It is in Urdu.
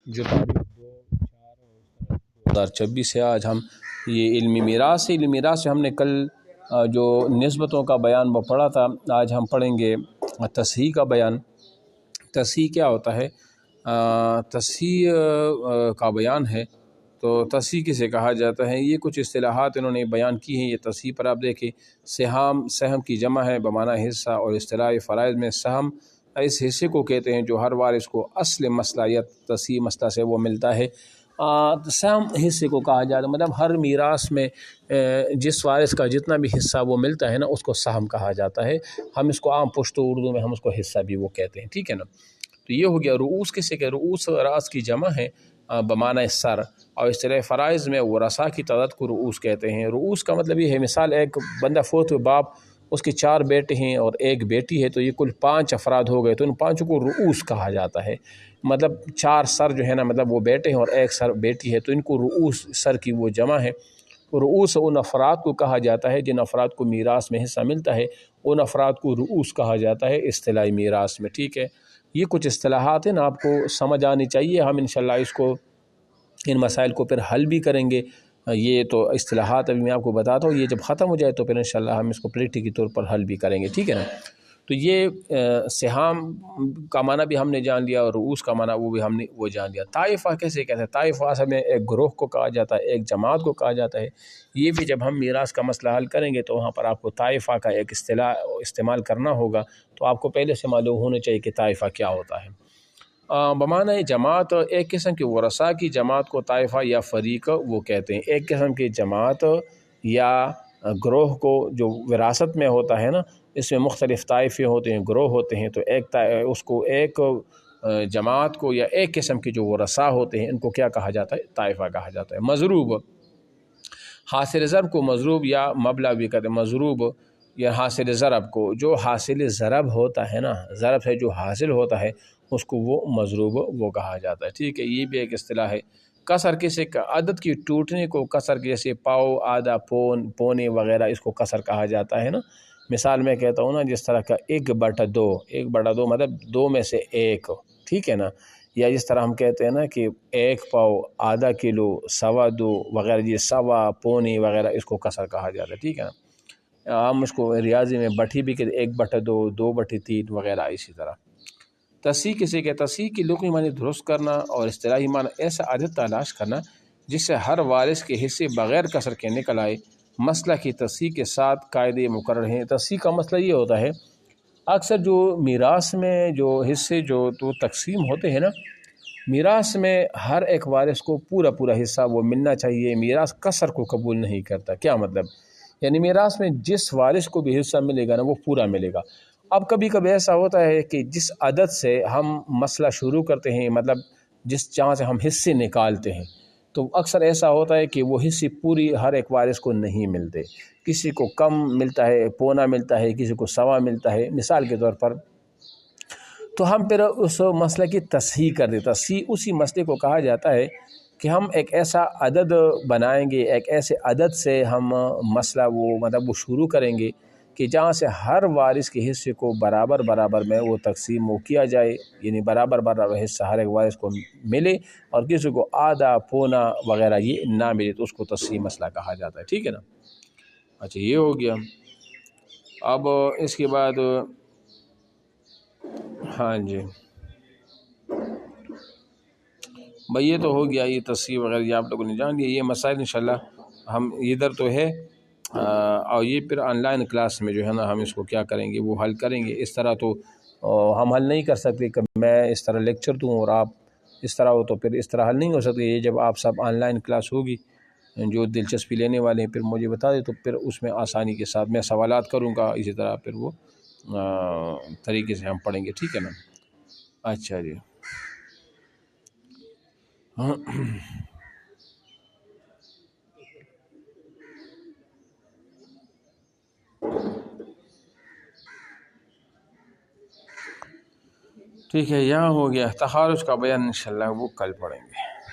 جو تاریخ 2/4/2024 ہے، آج ہم یہ علمی میراث ہے۔ علمی میراث سے ہم نے کل جو نسبتوں کا بیان وہ پڑھا تھا، آج ہم پڑھیں گے تصحیح کا بیان۔ تصحیح کیا ہوتا ہے؟ تصحیح کا بیان ہے تو تصحیح کسے کہا جاتا ہے؟ یہ کچھ اصطلاحات انہوں نے بیان کی ہیں۔ یہ تصحیح پر آپ دیکھیں، سہم کی جمع ہے بمعنی حصہ، اور اصطلاح فرائض میں سہم اس حصے کو کہتے ہیں جو ہر وارث کو اصل مسئلہ یا تصحیح مسئلہ سے وہ ملتا ہے۔ سہم حصے کو کہا جاتا ہے، مطلب ہر میراث میں جس وارث کا جتنا بھی حصہ وہ ملتا ہے نا، اس کو سہم کہا جاتا ہے۔ ہم اس کو عام پشتو اردو میں ہم اس کو حصہ بھی وہ کہتے ہیں، ٹھیک ہے نا۔ تو یہ ہو گیا رؤوس کسے کہ رؤوس راس کی جمع ہے بمعنی سر، اور اصطلاح فرائض میں ورثاء کی تعداد کو رؤوس کہتے ہیں۔ رؤوس کا مطلب یہ ہے، مثال ایک بندہ فوت ہوئے، باپ اس کے 4 بیٹے ہیں اور 1 بیٹی ہے، تو یہ کل 5 افراد ہو گئے، تو ان 5 کو رؤوس کہا جاتا ہے۔ مطلب 4 سر جو ہے نا، مطلب وہ بیٹے ہیں اور 1 سر بیٹی ہے، تو ان کو رؤوس سر کی وہ جمع ہے۔ رؤوس ان افراد کو کہا جاتا ہے جن افراد کو میراث میں حصہ ملتا ہے، ان افراد کو رؤوس کہا جاتا ہے اصطلاحی میراث میں، ٹھیک ہے۔ یہ کچھ اصطلاحات ہیں نا، آپ کو سمجھ آنی چاہیے۔ ہم انشاءاللہ اس کو ان مسائل کو پھر حل بھی کریں گے۔ یہ تو اصطلاحات ابھی میں آپ کو بتاتا ہوں، یہ جب ختم ہو جائے تو پھر انشاءاللہ ہم اس کو پریکٹیکل طور پر حل بھی کریں گے، ٹھیک ہے نا۔ تو یہ سہام کا معنی بھی ہم نے جان لیا اور رؤوس کا معنی وہ بھی ہم نے وہ جان لیا۔ طائفہ کیسے کہتے ہیں؟ طائفہ اصل میں ایک گروہ کو کہا جاتا ہے، ایک جماعت کو کہا جاتا ہے۔ یہ بھی جب ہم میراث کا مسئلہ حل کریں گے تو وہاں پر آپ کو طائفہ کا ایک اصطلاح استعمال کرنا ہوگا، تو آپ کو پہلے سے معلوم ہونا چاہیے کہ طائفہ کیا ہوتا ہے۔ بمعنی جماعت، ایک قسم کی ورثاء کی جماعت کو طائفہ یا فریق وہ کہتے ہیں۔ ایک قسم کی جماعت یا گروہ کو جو وراثت میں ہوتا ہے نا، اس میں مختلف طائفے ہوتے ہیں، گروہ ہوتے ہیں، تو اس کو ایک جماعت کو یا ایک قسم کی جو ورثاء ہوتے ہیں ان کو کیا کہا جاتا ہے؟ طائفہ کہا جاتا ہے۔ مضروب، حاصل ضرب کو مضروب یا مبلغ بھی کہتے ہیں۔ مضروب یا حاصل ضرب کو، جو حاصل ضرب ہوتا ہے نا، ضرب سے جو حاصل ہوتا ہے اس کو وہ مضروب وہ کہا جاتا ہے، ٹھیک ہے۔ یہ بھی ایک اصطلاح ہے۔ کسر کسے کا؟ عدد کی ٹوٹنے کو کسر، جیسے پاؤ، آدھا، پون، پونے وغیرہ، اس کو کسر کہا جاتا ہے نا۔ مثال میں کہتا ہوں نا، جس طرح کا 1/2، 1/2 مطلب 2 میں سے 1، ٹھیک ہے نا۔ یا جس طرح ہم کہتے ہیں نا کہ 1 پاؤ، آدھا کلو، 2.25 وغیرہ، یہ 1.25، پونے وغیرہ، اس کو کسر کہا جاتا ہے، ٹھیک ہے نا۔ ہم اس کو ریاضی میں بٹھی بھی کہتے ہیں، 1/2، 2/3 وغیرہ، اسی طرح۔ تصحیح کسے کہ؟ تصحیح کی لغوی معنی درست کرنا اور اصطلاحی معنی ایسا عدد تلاش کرنا جس سے ہر وارث کے حصے بغیر کسر کے نکل آئے۔ مسئلہ کی تصحیح کے ساتھ قاعدے مقرر ہیں۔ تصحیح کا مسئلہ یہ ہوتا ہے، اکثر جو میراث میں جو حصے جو تو تقسیم ہوتے ہیں نا، میراث میں ہر ایک وارث کو پورا حصہ وہ ملنا چاہیے۔ میراث کسر کو قبول نہیں کرتا۔ کیا مطلب؟ یعنی میراث میں جس وارث کو بھی حصہ ملے گا نا، وہ پورا ملے گا۔ اب کبھی کبھی ایسا ہوتا ہے کہ جس عدد سے ہم مسئلہ شروع کرتے ہیں، مطلب جہاں سے ہم حصے نکالتے ہیں، تو اکثر ایسا ہوتا ہے کہ وہ حصے پوری ہر ایک وارث کو نہیں ملتے۔ کسی کو کم ملتا ہے، پونا ملتا ہے، کسی کو 1.25 ملتا ہے، مثال کے طور پر۔ تو ہم پھر اس مسئلے کی تصحیح کر دیں۔ تصحیح اسی مسئلے کو کہا جاتا ہے کہ ہم ایک ایسا عدد بنائیں گے، ایک ایسے عدد سے ہم مسئلہ وہ شروع کریں گے کہ جہاں سے ہر وارث کے حصے کو برابر میں وہ تقسیم وہ کیا جائے، یعنی برابر حصہ ہر ایک وارث کو ملے، اور کسی کو آدھا، پونا وغیرہ یہ نہ ملے، تو اس کو تصحیح مسئلہ کہا جاتا ہے، ٹھیک ہے نا۔ اچھا، یہ ہو گیا۔ اب اس کے بعد ہاں جی بھائی، یہ تو ہو گیا، یہ تصحیح وغیرہ یہ آپ لوگوں نے جان لیا۔ یہ مسائل انشاءاللہ ہم ادھر تو ہے، اور یہ پھر آن لائن کلاس میں جو ہے نا ہم اس کو کیا کریں گے، وہ حل کریں گے۔ اس طرح تو ہم حل نہیں کر سکتے کہ میں اس طرح لیکچر دوں اور آپ اس طرح ہو، تو پھر اس طرح حل نہیں ہو سکتے۔ یہ جب آپ سب آن لائن کلاس ہوگی، جو دلچسپی لینے والے ہیں پھر مجھے بتا دیں، تو پھر اس میں آسانی کے ساتھ میں سوالات کروں گا، اسی طرح پھر وہ طریقے سے ہم پڑھیں گے، ٹھیک ہے نا۔ اچھا جی، ٹھیک ہے، یہاں ہو گیا۔ تخارج کا بیان انشاءاللہ وہ کل پڑھیں گے۔